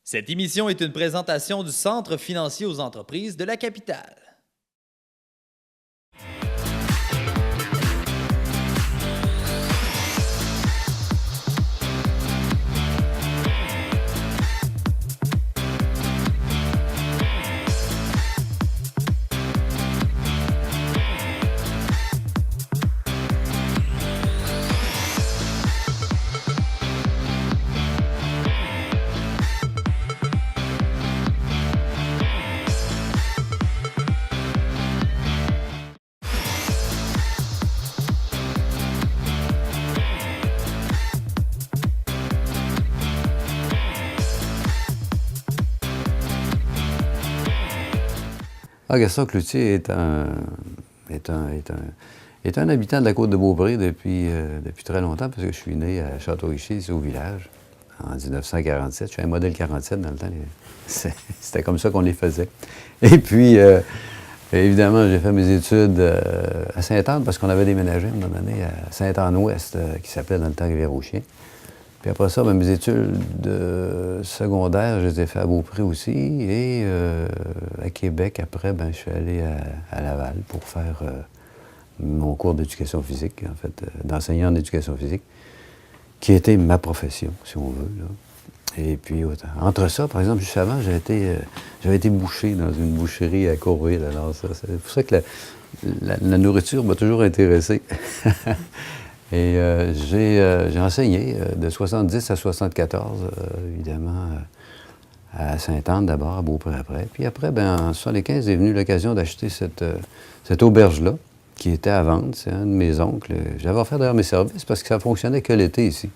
Cette émission est une présentation du Centre financier aux entreprises de la capitale. Gaston Cloutier est un habitant de la Côte-de-Beaupré depuis très longtemps, parce que je suis né à Château-Richer, ici au village, en 1947. Je suis un modèle 47 dans le temps. C'était comme ça qu'on les faisait. Et puis, évidemment, j'ai fait mes études à Sainte-Anne, parce qu'on avait déménagé à un moment donné à Sainte-Anne-Ouest, qui s'appelait dans le temps Rivière-aux-Chiens. Puis après ça, mes études secondaires, je les ai fait à Beaupré aussi. Et à Québec, après, je suis allé à Laval pour faire mon cours d'éducation physique, en fait, d'enseignant en éducation physique, qui était ma profession, si on veut, là. Et puis, entre ça, par exemple, juste avant, j'avais été boucher dans une boucherie à Courville. Alors, c'est pour ça que la nourriture m'a toujours intéressé. Et j'ai enseigné de 70 à 74, évidemment, à Sainte-Anne d'abord, à Beaupré après. Puis après, en 75, est venue l'occasion d'acheter cette auberge-là, qui était à vendre. C'est un de mes oncles. J'avais offert d'ailleurs mes services parce que ça fonctionnait que l'été ici.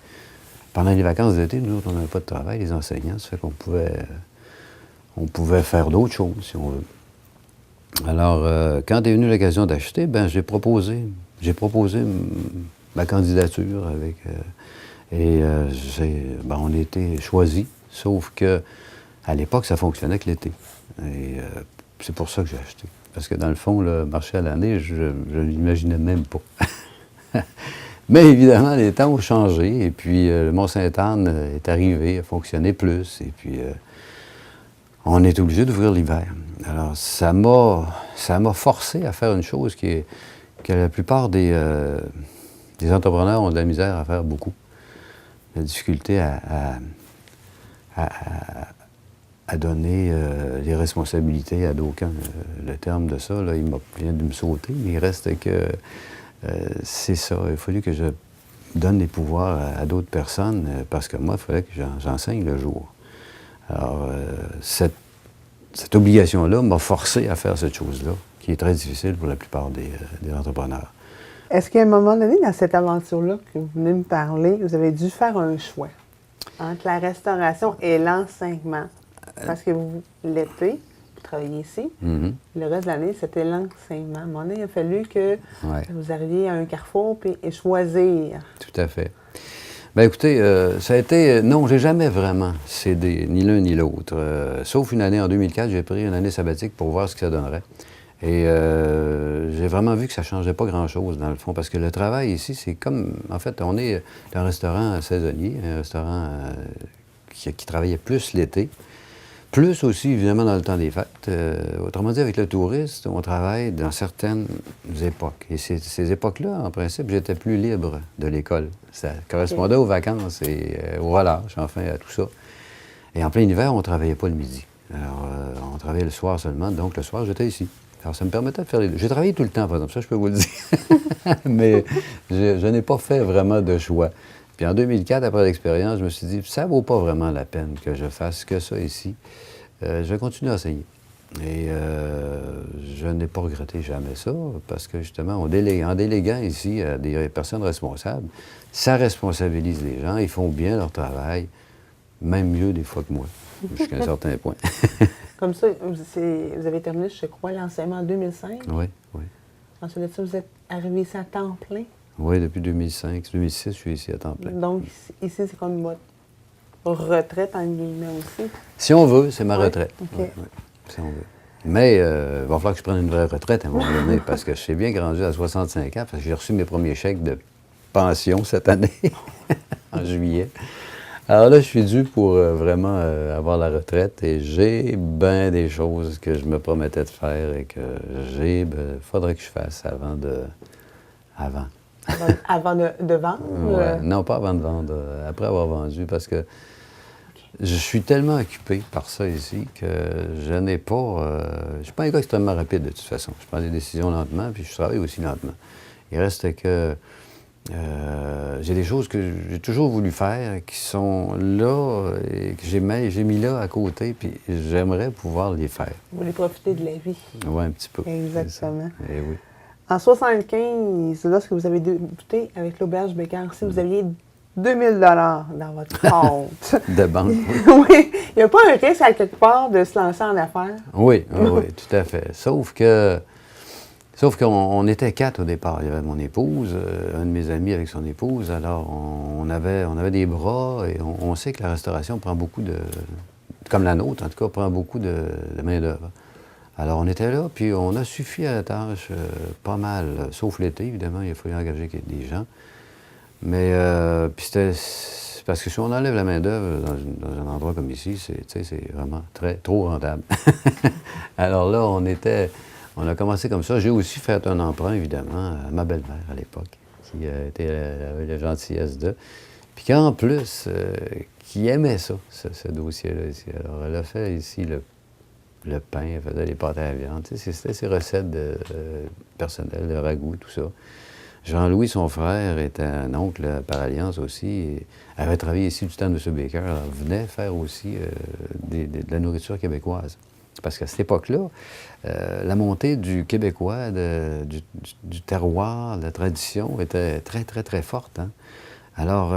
Pendant les vacances d'été, nous autres, on n'avait pas de travail, les enseignants. Ça fait qu'on pouvait faire d'autres choses, si on veut. Alors, quand est venue l'occasion d'acheter, j'ai proposé ma candidature avec... on a été choisis, sauf que à l'époque, ça fonctionnait que l'été. Et c'est pour ça que j'ai acheté. Parce que dans le fond, le marché à l'année, je ne l'imaginais même pas. Mais évidemment, les temps ont changé, et puis le Mont-Sainte-Anne est arrivé, a fonctionné plus, et puis on est obligé d'ouvrir l'hiver. Alors, ça m'a forcé à faire une chose que la plupart des entrepreneurs ont de la misère à faire beaucoup. La difficulté à donner les responsabilités à d'aucuns. Le terme de ça, là, vient de me sauter, mais il reste que c'est ça. Il a fallu que je donne les pouvoirs à d'autres personnes, parce que moi, il fallait que j'enseigne le jour. Alors, cette obligation-là m'a forcé à faire cette chose-là, qui est très difficile pour la plupart des entrepreneurs. Est-ce qu'à un moment donné, dans cette aventure-là que vous venez me parler, vous avez dû faire un choix entre la restauration et l'enseignement? Parce que l'été, vous travaillez ici, le reste de l'année, c'était l'enseignement. À un moment donné, il a fallu que vous arriviez à un carrefour et choisir. Tout à fait. Écoutez, ça a été... Non, j'ai jamais vraiment cédé, ni l'un ni l'autre. Sauf une année, en 2004, j'ai pris une année sabbatique pour voir ce que ça donnerait. Et j'ai vraiment vu que ça ne changeait pas grand-chose, dans le fond, parce que le travail ici, c'est comme... En fait, on est un restaurant saisonnier, un restaurant qui travaillait plus l'été, plus aussi, évidemment, dans le temps des fêtes. Autrement dit, avec le touriste, on travaille dans certaines époques. Et ces époques-là, en principe, j'étais plus libre de l'école. Ça correspondait aux vacances et au relâche, enfin, à tout ça. Et en plein hiver, on ne travaillait pas le midi. Alors, on travaillait le soir seulement, donc le soir, j'étais ici. Alors, ça me permettait de faire les deux. J'ai travaillé tout le temps, par exemple, ça, je peux vous le dire. Mais je n'ai pas fait vraiment de choix. Puis en 2004, après l'expérience, je me suis dit, ça ne vaut pas vraiment la peine que je fasse que ça ici. Je vais continuer à enseigner. Et je n'ai pas regretté jamais ça, parce que justement, en déléguant ici à des personnes responsables, ça responsabilise les gens, ils font bien leur travail, même mieux des fois que moi, jusqu'à un certain point. Comme ça, vous avez terminé, je crois, l'enseignement en 2005? Oui. Ensuite de ça, vous êtes arrivé ici à temps plein? Oui, depuis 2005. 2006, je suis ici à temps plein. Donc, ici, c'est comme votre retraite, en guillemets, aussi? Si on veut, c'est ma retraite. OK. Oui, si on veut. Mais il va falloir que je prenne une vraie retraite à un moment donné, parce que je suis bien rendu à 65 ans, parce que j'ai reçu mes premiers chèques de pension cette année, en juillet. Alors là, je suis dû pour vraiment avoir la retraite et j'ai bien des choses que je me promettais de faire et que faudrait que je fasse avant de... Avant. Avant de vendre? Ouais. Non, pas avant de vendre, après avoir vendu, parce que je suis tellement occupé par ça ici que je n'ai pas... je ne suis pas un gars extrêmement rapide de toute façon. Je prends des décisions lentement, puis je travaille aussi lentement. Il reste que j'ai des choses que j'ai toujours voulu faire, qui sont là et que j'ai mis là à côté, puis j'aimerais pouvoir les faire. Vous voulez profiter de la vie. Oui, un petit peu. Exactement. Et oui. En 75, lorsque vous avez débuté avec l'Auberge Bécard, si vous aviez 2000 dans votre compte. De banque, oui. Oui. Il n'y a pas un risque à quelque part de se lancer en affaires? Oui, oui, tout à fait. Sauf qu'on était 4 au départ. Il y avait mon épouse, un de mes amis avec son épouse. Alors, on avait des bras et on sait que la restauration prend beaucoup de... Comme la nôtre, en tout cas, prend beaucoup de main-d'œuvre. Alors, on était là, puis on a suffi à la tâche pas mal, sauf l'été, évidemment, il a fallu engager des gens. Mais, puis c'était... Parce que si on enlève la main-d'œuvre dans un endroit comme ici, c'est vraiment trop rentable. Alors là, on a commencé comme ça. J'ai aussi fait un emprunt, évidemment, à ma belle-mère à l'époque, qui avait la gentillesse de... Puis qu'en plus, qui aimait ça, ce dossier-là ici. Alors, elle a fait ici le pain, elle faisait les pâtes à la viande. C'était ses recettes personnelles, le ragoût, tout ça. Jean-Louis, son frère, était un oncle par alliance aussi, et avait travaillé ici du temps de M. Baker, alors venait faire aussi de la nourriture québécoise. Parce qu'à cette époque-là, la montée du québécois, du terroir, de la tradition était très, très, très forte. Hein? Alors,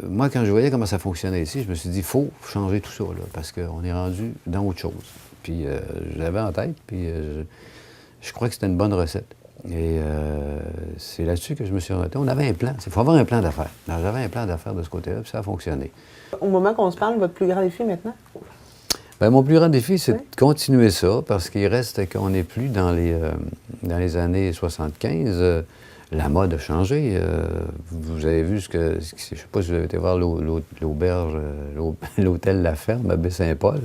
moi, quand je voyais comment ça fonctionnait ici, je me suis dit, il faut changer tout ça, là, parce qu'on est rendu dans autre chose. Puis, je l'avais en tête, puis je crois que c'était une bonne recette. Et c'est là-dessus que je me suis rendu. On avait un plan. Il faut avoir un plan d'affaires. Alors, j'avais un plan d'affaires de ce côté-là, puis ça a fonctionné. Au moment qu'on se parle, votre plus grand défi maintenant? Bien, mon plus grand défi, c'est de continuer ça, parce qu'il reste qu'on n'est plus dans les années 75. La mode a changé. Vous avez vu je ne sais pas si vous avez été voir l'auberge, l'hôtel La Ferme à Baie-Saint-Paul.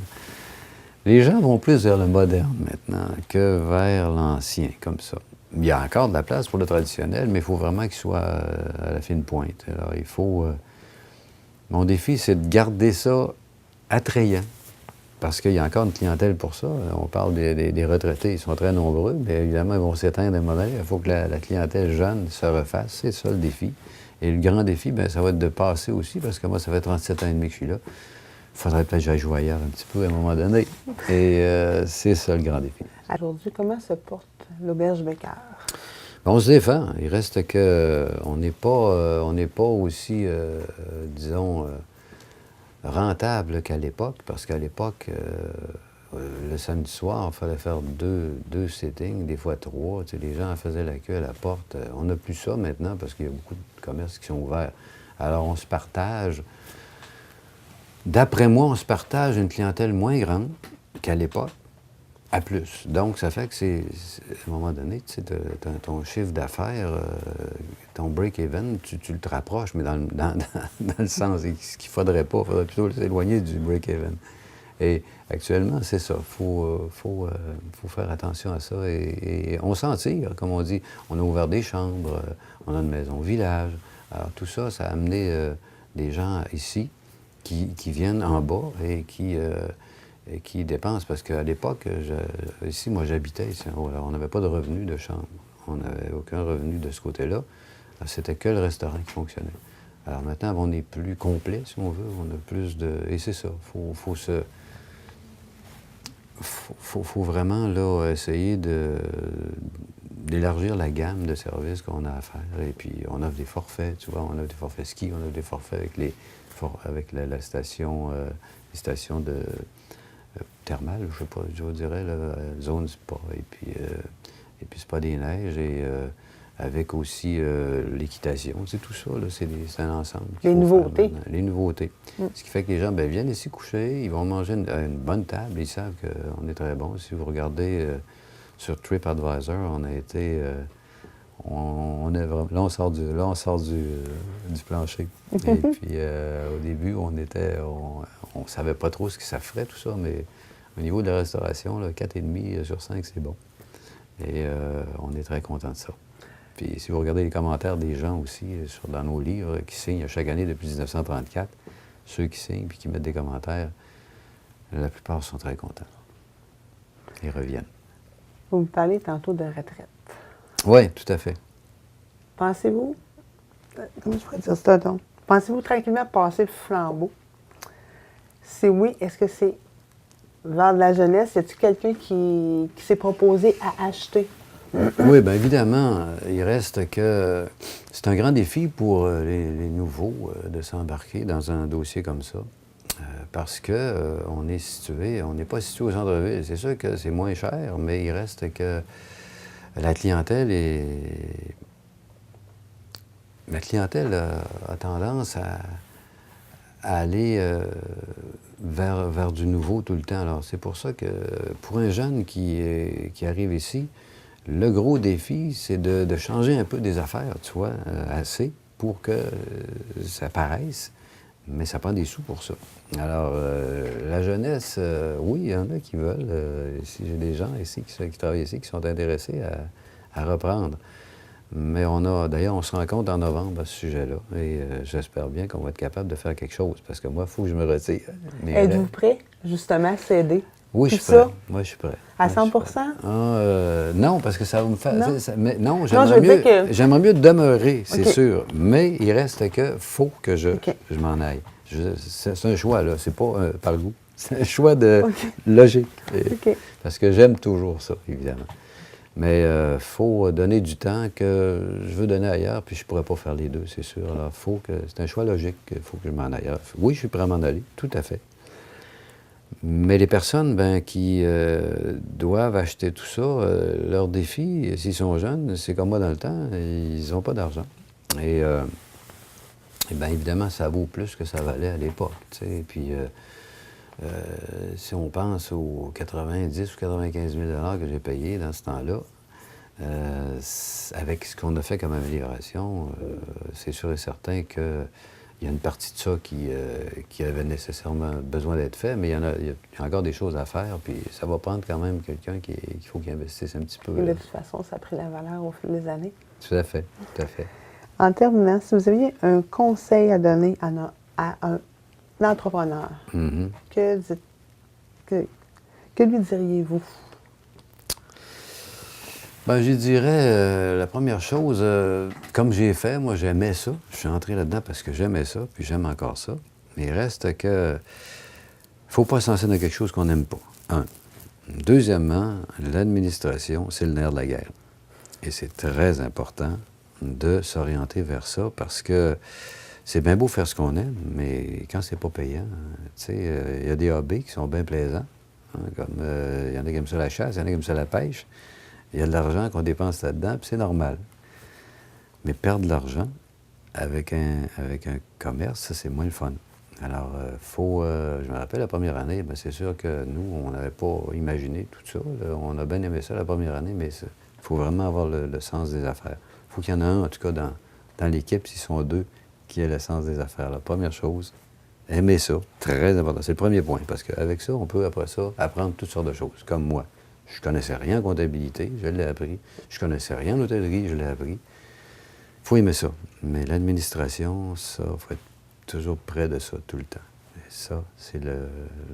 Les gens vont plus vers le moderne maintenant que vers l'ancien, comme ça. Il y a encore de la place pour le traditionnel, mais il faut vraiment qu'il soit à la fine pointe. Alors, il faut... mon défi, c'est de garder ça attrayant, parce qu'il y a encore une clientèle pour ça. On parle des retraités, ils sont très nombreux, mais évidemment, ils vont s'éteindre à un moment donné. Il faut que la clientèle jeune se refasse. C'est ça le défi. Et le grand défi, bien, ça va être de passer aussi, parce que moi, ça fait 37 ans et demi que je suis là. Il faudrait peut-être que j'aille jouer ailleurs un petit peu à un moment donné. Et c'est ça le grand défi. Aujourd'hui, comment se porte l'Auberge Bécard? On se défend. Il reste que on n'est pas aussi, disons, rentable qu'à l'époque, parce qu'à l'époque, le samedi soir, il fallait faire deux sittings, des fois 3. Tu sais, les gens faisaient la queue à la porte. On n'a plus ça maintenant parce qu'il y a beaucoup de commerces qui sont ouverts. Alors, on se partage. D'après moi, on se partage une clientèle moins grande qu'à l'époque, à plus. Donc, ça fait que à un moment donné, tu sais, ton chiffre d'affaires, ton break-even, tu te rapproches, mais dans le sens, ce qu'il ne faudrait pas, il faudrait plutôt s'éloigner du break-even. Et actuellement, c'est ça. Il faut faire attention à ça. Et on s'en tire, comme on dit. On a ouvert des chambres, on a une maison au village. Alors, tout ça, ça a amené des gens ici qui viennent en bas et qui dépensent. Parce qu'à l'époque, ici, moi, j'habitais ici. On n'avait pas de revenus de chambre. On n'avait aucun revenu de ce côté-là. C'était que le restaurant qui fonctionnait. Alors maintenant, on est plus complet, si on veut. On a plus de... Et c'est ça. Faut vraiment là, essayer d'élargir la gamme de services qu'on a à faire. Et puis, on offre des forfaits, tu vois. On offre des forfaits ski, on offre des forfaits avec la station, les stations de thermales, je sais pas, je vous dirais, zone spa. Et puis spa des neiges, et avec aussi l'équitation. C'est tout ça, là, c'est un ensemble. Les nouveautés. Les nouveautés. Ce qui fait que les gens viennent ici coucher, ils vont manger une bonne table, ils savent qu'on est très bon. Si vous regardez sur TripAdvisor, on a été là, on sort du plancher. Et puis, au début, on savait pas trop ce que ça ferait, tout ça, mais au niveau de la restauration, 4,5 sur 5, c'est bon. Et on est très content de ça. Puis, si vous regardez les commentaires des gens aussi dans nos livres qui signent chaque année depuis 1934, ceux qui signent puis qui mettent des commentaires, la plupart sont très contents. Ils reviennent. Vous me parlez tantôt de retraite. Oui, tout à fait. Pensez-vous, comment je pourrais dire ça donc? Pensez-vous tranquillement passer le flambeau? Si oui, est-ce que c'est vers de la jeunesse? Y a-t-il quelqu'un qui s'est proposé à acheter? Oui, bien évidemment, il reste que c'est un grand défi pour les nouveaux de s'embarquer dans un dossier comme ça. Parce que on n'est pas situé au centre-ville. C'est sûr que c'est moins cher, mais il reste que la clientèle a tendance à aller vers du nouveau tout le temps. Alors, c'est pour ça que pour un jeune qui arrive ici, le gros défi, c'est de changer un peu des affaires, tu vois, assez pour que ça paraisse. Mais ça prend des sous pour ça. Alors, la jeunesse, oui, il y en a qui veulent. J'ai des gens ici qui travaillent ici qui sont intéressés à reprendre. Mais d'ailleurs, on se rencontre en novembre à ce sujet-là. Et j'espère bien qu'on va être capable de faire quelque chose. Parce que moi, il faut que je me retire. Êtes-vous prêt, justement, à céder? Oui, je suis prêt. Moi, je suis prêt. À 100 non, parce que ça va me faire... Non, j'aimerais mieux demeurer, c'est sûr. Mais il reste faut que je m'en aille. C'est un choix, là. C'est pas par le goût. C'est un choix de logique. Parce que j'aime toujours ça, évidemment. Mais il faut donner du temps que je veux donner ailleurs, puis je ne pourrais pas faire les deux, c'est sûr. Alors, c'est un choix logique. Il faut que je m'en aille ailleurs. Oui, je suis prêt à m'en aller, tout à fait. Mais les personnes qui doivent acheter tout ça, leur défi, s'ils sont jeunes, c'est comme moi dans le temps, ils n'ont pas d'argent. Et bien évidemment, ça vaut plus que ça valait à l'époque. Puis si on pense aux 90 ou 95 000 $ que j'ai payés dans ce temps-là, avec ce qu'on a fait comme amélioration, c'est sûr et certain que il y a une partie de ça qui avait nécessairement besoin d'être fait, mais il y a encore des choses à faire, puis ça va prendre quand même quelqu'un qu'il faut qu'il investisse un petit peu. De toute façon, ça a pris la valeur au fil des années. Tout à fait, tout à fait. En terminant, si vous aviez un conseil à donner à un entrepreneur, que lui diriez-vous? Bien, je dirais, la première chose, comme j'ai fait, moi, j'aimais ça. Je suis entré là-dedans parce que j'aimais ça, puis j'aime encore ça. Mais il reste que... il ne faut pas se lancer dans quelque chose qu'on n'aime pas. Un. Deuxièmement, l'administration, c'est le nerf de la guerre. Et c'est très important de s'orienter vers ça parce que c'est bien beau faire ce qu'on aime, mais quand c'est pas payant, tu sais, il y a des hobbies qui sont bien plaisants. Comme il y en a qui aiment ça la chasse, il y en a qui aiment ça la pêche. Il y a de l'argent qu'on dépense là-dedans, puis c'est normal. Mais perdre de l'argent avec un commerce, ça, c'est moins le fun. Alors, je me rappelle la première année, bien, c'est sûr que nous, on n'avait pas imaginé tout ça. Là. On a bien aimé ça la première année, mais il faut vraiment avoir le sens des affaires. Il faut qu'il y en ait un, en tout cas, dans l'équipe, s'ils sont deux, qui ait le sens des affaires. La première chose, aimer ça, très important. C'est le premier point, parce qu'avec ça, on peut, après ça, apprendre toutes sortes de choses, comme moi. Je connaissais rien en comptabilité, je l'ai appris. Je connaissais rien en hôtellerie, je l'ai appris. Il faut aimer ça. Mais l'administration, ça, il faut être toujours près de ça tout le temps. Et ça, c'est le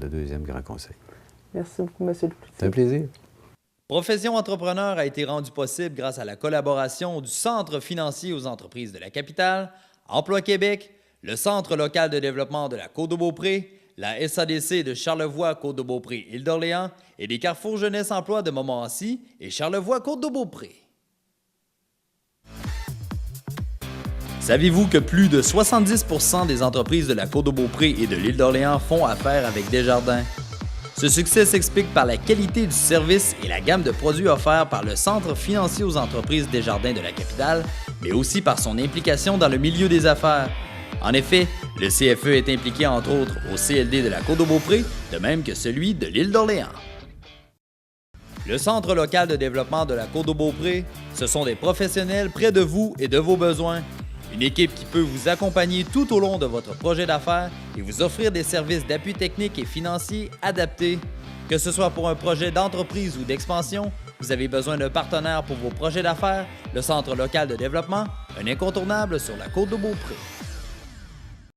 deuxième grand conseil. Merci beaucoup, M. Lecloutier. C'est un plaisir. Profession entrepreneur a été rendue possible grâce à la collaboration du Centre financier aux entreprises de la capitale, Emploi Québec, le Centre local de développement de la Côte-de-Beaupré, la SADC de Charlevoix, Côte-de-Beaupré, Île-d'Orléans et des Carrefours Jeunesse Emploi de Montmorency et Charlevoix, Côte-de-Beaupré. Saviez-vous que plus de 70% des entreprises de la Côte-de-Beaupré et de l'Île-d'Orléans font affaire avec Desjardins? Ce succès s'explique par la qualité du service et la gamme de produits offerts par le Centre financier aux entreprises Desjardins de la capitale, mais aussi par son implication dans le milieu des affaires. En effet, le CFE est impliqué entre autres au CLD de la Côte-de-Beaupré, de même que celui de l'Île-d'Orléans. Le Centre local de développement de la Côte-de-Beaupré, ce sont des professionnels près de vous et de vos besoins. Une équipe qui peut vous accompagner tout au long de votre projet d'affaires et vous offrir des services d'appui technique et financier adaptés. Que ce soit pour un projet d'entreprise ou d'expansion, vous avez besoin d'un partenaire pour vos projets d'affaires, le Centre local de développement, un incontournable sur la Côte-de-Beaupré.